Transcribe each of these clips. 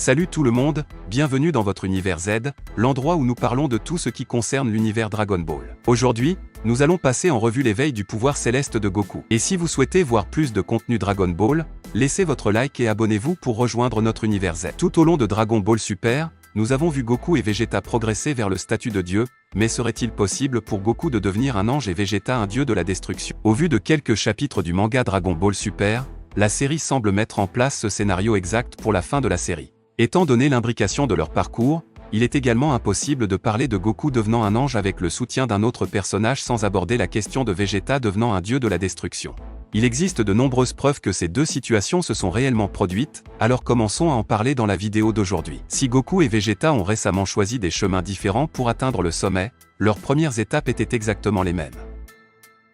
Salut tout le monde, bienvenue dans votre univers Z, l'endroit où nous parlons de tout ce qui concerne l'univers Dragon Ball. Aujourd'hui, nous allons passer en revue l'éveil du pouvoir céleste de Goku. Et si vous souhaitez voir plus de contenu Dragon Ball, laissez votre like et abonnez-vous pour rejoindre notre univers Z. Tout au long de Dragon Ball Super, nous avons vu Goku et Vegeta progresser vers le statut de dieu, mais serait-il possible pour Goku de devenir un ange et Vegeta un dieu de la destruction? Au vu de quelques chapitres du manga Dragon Ball Super, la série semble mettre en place ce scénario exact pour la fin de la série. Étant donné l'imbrication de leur parcours, il est également impossible de parler de Goku devenant un ange avec le soutien d'un autre personnage sans aborder la question de Vegeta devenant un dieu de la destruction. Il existe de nombreuses preuves que ces deux situations se sont réellement produites, alors commençons à en parler dans la vidéo d'aujourd'hui. Si Goku et Vegeta ont récemment choisi des chemins différents pour atteindre le sommet, leurs premières étapes étaient exactement les mêmes.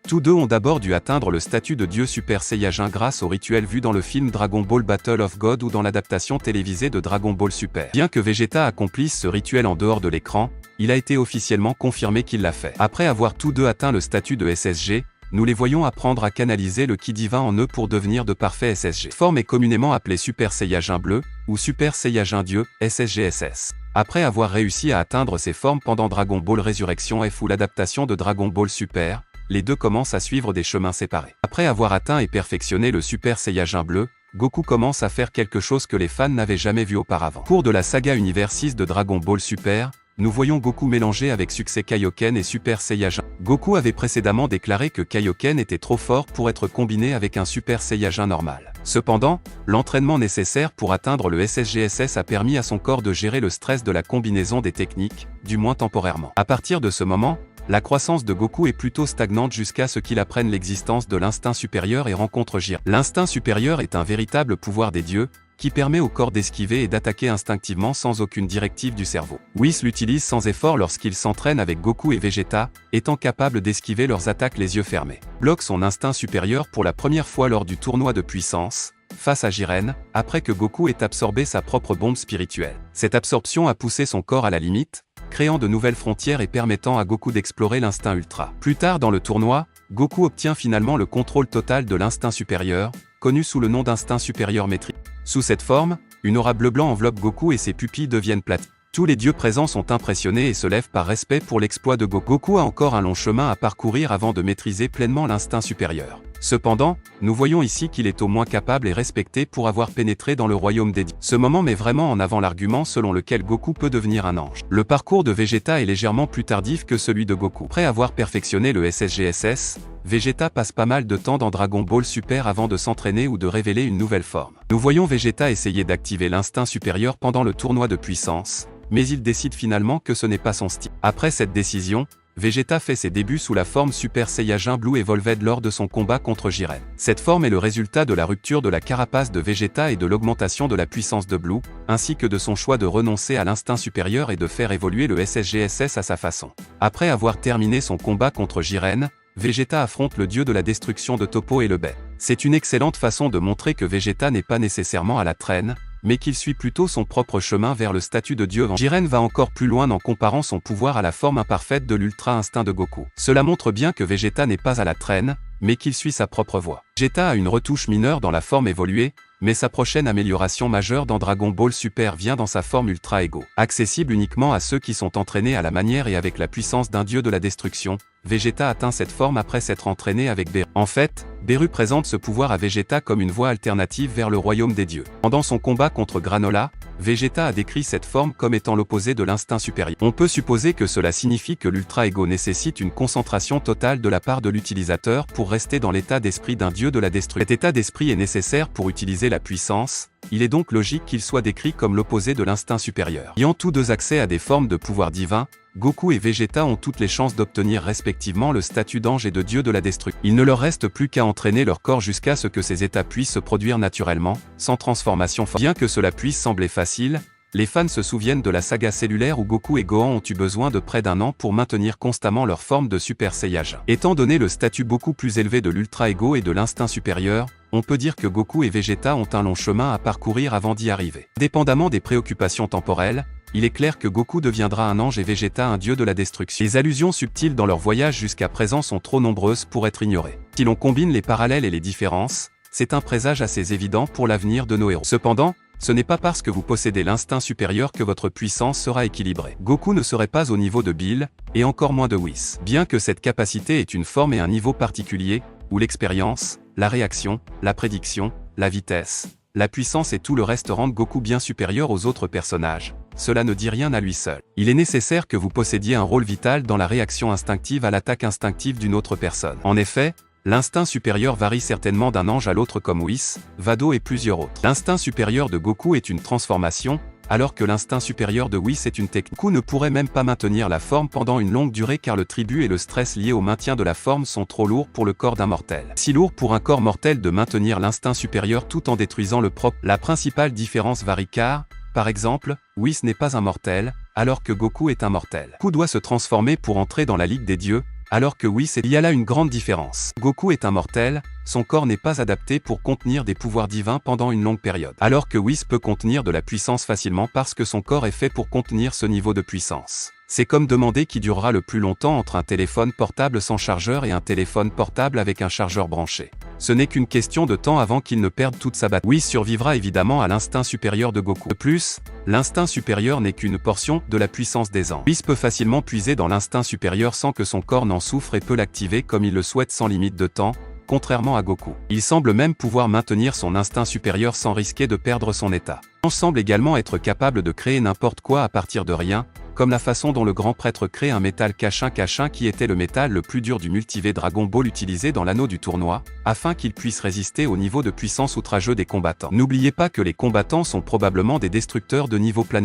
Tous deux ont d'abord dû atteindre le statut de dieu Super Saiyajin grâce au rituel vu dans le film Dragon Ball Battle of God ou dans l'adaptation télévisée de Dragon Ball Super. Bien que Vegeta accomplisse ce rituel en dehors de l'écran, il a été officiellement confirmé qu'il l'a fait. Après avoir tous deux atteint le statut de SSG, nous les voyons apprendre à canaliser le ki divin en eux pour devenir de parfaits SSG. Cette forme est communément appelée Super Saiyajin bleu, ou Super Saiyajin Dieu, SSGSS. Après avoir réussi à atteindre ces formes pendant Dragon Ball Résurrection F ou l'adaptation de Dragon Ball Super, les deux commencent à suivre des chemins séparés. Après avoir atteint et perfectionné le Super Saiyajin bleu, Goku commence à faire quelque chose que les fans n'avaient jamais vu auparavant. Au cours de la saga Univers 6 de Dragon Ball Super, nous voyons Goku mélanger avec succès Kaioken et Super Saiyajin. Goku avait précédemment déclaré que Kaioken était trop fort pour être combiné avec un Super Saiyajin normal. Cependant, l'entraînement nécessaire pour atteindre le SSGSS a permis à son corps de gérer le stress de la combinaison des techniques, du moins temporairement. À partir de ce moment, la croissance de Goku est plutôt stagnante jusqu'à ce qu'il apprenne l'existence de l'instinct supérieur et rencontre Jiren. L'instinct supérieur est un véritable pouvoir des dieux, qui permet au corps d'esquiver et d'attaquer instinctivement sans aucune directive du cerveau. Whis l'utilise sans effort lorsqu'il s'entraîne avec Goku et Vegeta, étant capable d'esquiver leurs attaques les yeux fermés. Bloque son instinct supérieur pour la première fois lors du tournoi de puissance, face à Jiren, après que Goku ait absorbé sa propre bombe spirituelle. Cette absorption a poussé son corps à la limite, créant de nouvelles frontières et permettant à Goku d'explorer l'instinct ultra. Plus tard dans le tournoi, Goku obtient finalement le contrôle total de l'instinct supérieur, connu sous le nom d'instinct supérieur maîtrisé. Sous cette forme, une aura bleu-blanc enveloppe Goku et ses pupilles deviennent plates. Tous les dieux présents sont impressionnés et se lèvent par respect pour l'exploit de Goku. Goku a encore un long chemin à parcourir avant de maîtriser pleinement l'instinct supérieur. Cependant, nous voyons ici qu'il est au moins capable et respecté pour avoir pénétré dans le royaume des dieux. Ce moment met vraiment en avant l'argument selon lequel Goku peut devenir un ange. Le parcours de Vegeta est légèrement plus tardif que celui de Goku. Après avoir perfectionné le SSGSS, Vegeta passe pas mal de temps dans Dragon Ball Super avant de s'entraîner ou de révéler une nouvelle forme. Nous voyons Vegeta essayer d'activer l'instinct supérieur pendant le tournoi de puissance, mais il décide finalement que ce n'est pas son style. Après cette décision, Vegeta fait ses débuts sous la forme Super Saiyajin Blue Evolved lors de son combat contre Jiren. Cette forme est le résultat de la rupture de la carapace de Vegeta et de l'augmentation de la puissance de Blue, ainsi que de son choix de renoncer à l'instinct supérieur et de faire évoluer le SSGSS à sa façon. Après avoir terminé son combat contre Jiren, Vegeta affronte le dieu de la destruction de Toppo et le Bai. C'est une excellente façon de montrer que Vegeta n'est pas nécessairement à la traîne, mais qu'il suit plutôt son propre chemin vers le statut de dieu. Jiren va encore plus loin en comparant son pouvoir à la forme imparfaite de l'ultra-instinct de Goku. Cela montre bien que Vegeta n'est pas à la traîne, mais qu'il suit sa propre voie. Vegeta a une retouche mineure dans la forme évoluée, mais sa prochaine amélioration majeure dans Dragon Ball Super vient dans sa forme Ultra Ego. Accessible uniquement à ceux qui sont entraînés à la manière et avec la puissance d'un dieu de la destruction, Vegeta atteint cette forme après s'être entraîné avec Beru. En fait, Beru présente ce pouvoir à Vegeta comme une voie alternative vers le royaume des dieux. Pendant son combat contre Granola, Vegeta a décrit cette forme comme étant l'opposé de l'instinct supérieur. On peut supposer que cela signifie que l'Ultra Ego nécessite une concentration totale de la part de l'utilisateur pour rester dans l'état d'esprit d'un dieu de la destruction. Cet état d'esprit est nécessaire pour utiliser la puissance, il est donc logique qu'il soit décrit comme l'opposé de l'instinct supérieur. Ayant tous deux accès à des formes de pouvoir divin, Goku et Vegeta ont toutes les chances d'obtenir respectivement le statut d'ange et de dieu de la destruction. Il ne leur reste plus qu'à entraîner leur corps jusqu'à ce que ces états puissent se produire naturellement, sans transformation forte. Bien que cela puisse sembler facile, les fans se souviennent de la saga cellulaire où Goku et Gohan ont eu besoin de près d'un an pour maintenir constamment leur forme de Super Saiyajin. Étant donné le statut beaucoup plus élevé de l'Ultra Ego et de l'instinct supérieur, on peut dire que Goku et Vegeta ont un long chemin à parcourir avant d'y arriver. Dépendamment des préoccupations temporelles, il est clair que Goku deviendra un ange et Vegeta un dieu de la destruction. Les allusions subtiles dans leur voyage jusqu'à présent sont trop nombreuses pour être ignorées. Si l'on combine les parallèles et les différences, c'est un présage assez évident pour l'avenir de nos héros. Cependant, ce n'est pas parce que vous possédez l'instinct supérieur que votre puissance sera équilibrée. Goku ne serait pas au niveau de Bill, et encore moins de Whis. Bien que cette capacité ait une forme et un niveau particulier, où l'expérience, la réaction, la prédiction, la vitesse, la puissance et tout le reste rendent Goku bien supérieur aux autres personnages, cela ne dit rien à lui seul. Il est nécessaire que vous possédiez un rôle vital dans la réaction instinctive à l'attaque instinctive d'une autre personne. En effet, l'instinct supérieur varie certainement d'un ange à l'autre comme Whis, Vado et plusieurs autres. L'instinct supérieur de Goku est une transformation, alors que l'instinct supérieur de Whis est une technique. Goku ne pourrait même pas maintenir la forme pendant une longue durée car le tribut et le stress liés au maintien de la forme sont trop lourds pour le corps d'un mortel. Si lourd pour un corps mortel de maintenir l'instinct supérieur tout en détruisant le propre. La principale différence varie car, par exemple, Whis n'est pas un mortel, alors que Goku est un mortel. Goku doit se transformer pour entrer dans la Ligue des Dieux, alors que Whis il y a là une grande différence. Goku est un mortel, son corps n'est pas adapté pour contenir des pouvoirs divins pendant une longue période. Alors que Whis peut contenir de la puissance facilement parce que son corps est fait pour contenir ce niveau de puissance. C'est comme demander qui durera le plus longtemps entre un téléphone portable sans chargeur et un téléphone portable avec un chargeur branché. Ce n'est qu'une question de temps avant qu'il ne perde toute sa batterie. Whis survivra évidemment à l'instinct supérieur de Goku. De plus, l'instinct supérieur n'est qu'une portion de la puissance des anges. Whis peut facilement puiser dans l'instinct supérieur sans que son corps n'en souffre et peut l'activer comme il le souhaite sans limite de temps, contrairement à Goku. Il semble même pouvoir maintenir son instinct supérieur sans risquer de perdre son état. Il semble également être capable de créer n'importe quoi à partir de rien, comme la façon dont le grand prêtre crée un métal Kashin qui était le métal le plus dur du multivé Dragon Ball utilisé dans l'anneau du tournoi, afin qu'il puisse résister au niveau de puissance outrageux des combattants. N'oubliez pas que les combattants sont probablement des destructeurs de niveau planétaire.